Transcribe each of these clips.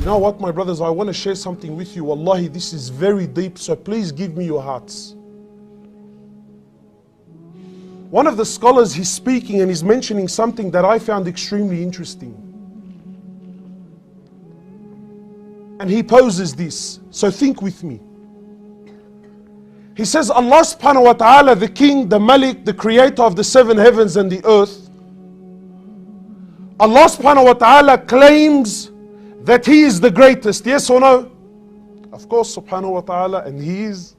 You know what, my brothers, I want to share something with you. Wallahi, this is very deep, so please give me your hearts. One of the scholars, he's speaking and he's mentioning something that I found extremely interesting. And he poses this, so think with me. He says, Allah subhanahu wa ta'ala, the King, the Malik, the creator of the seven heavens and the earth, Allah subhanahu wa ta'ala claims that He is the greatest, yes or no? Of course, subhanahu wa ta'ala, and He is.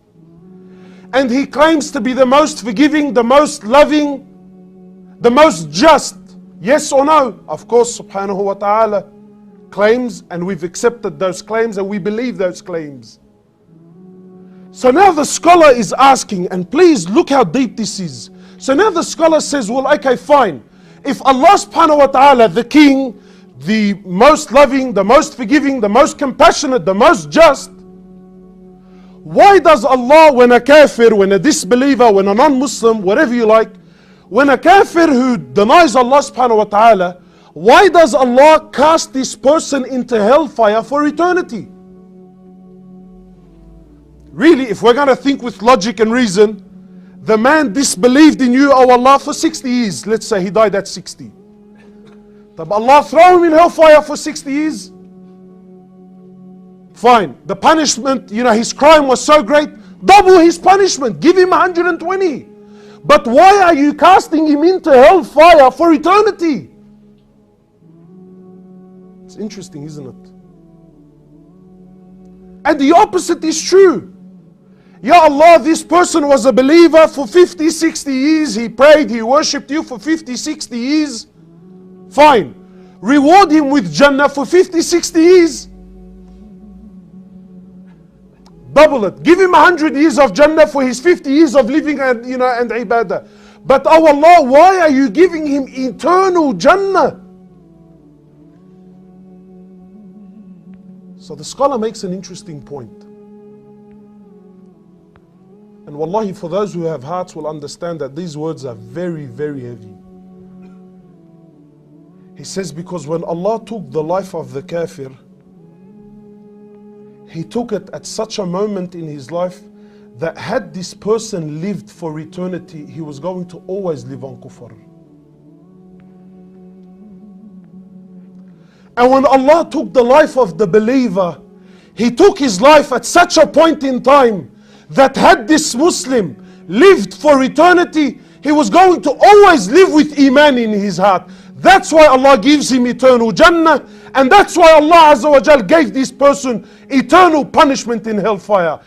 And He claims to be the most forgiving, the most loving, the most just, yes or no? Of course, subhanahu wa ta'ala claims, and we've accepted those claims and we believe those claims. So now the scholar is asking, and please look how deep this is. So now the scholar says, well, okay, fine. If Allah subhanahu wa ta'ala, the King, the most loving, the most forgiving, the most compassionate, the most just, why does Allah, when a kafir, when a disbeliever, when a non-Muslim, whatever you like, when a kafir who denies Allah subhanahu wa ta'ala, why does Allah cast this person into hellfire for eternity? Really, if we're going to think with logic and reason, the man disbelieved in you, oh Allah, for 60 years. Let's say he died at 60. But Allah throw him in hellfire for 60 years? Fine. The punishment, his crime was so great, double his punishment. Give him 120. But why are you casting him into hellfire for eternity? It's interesting, isn't it? And the opposite is true. Ya Allah, this person was a believer for 50, 60 years. He prayed, he worshipped you for 50, 60 years. Fine. Reward him with Jannah for 50, 60 years. Double it. Give him 100 years of Jannah for his 50 years of living and ibadah. But oh Allah, why are you giving him eternal Jannah? So the scholar makes an interesting point. And wallahi, for those who have hearts will understand that these words are very, very heavy. He says, because when Allah took the life of the kafir, He took it at such a moment in his life that had this person lived for eternity, he was going to always live on kufr. And when Allah took the life of the believer, He took his life at such a point in time that had this Muslim lived for eternity, he was going to always live with Iman in his heart. That's why Allah gives him eternal Jannah, and that's why Allah Azza wa Jal gave this person eternal punishment in hellfire.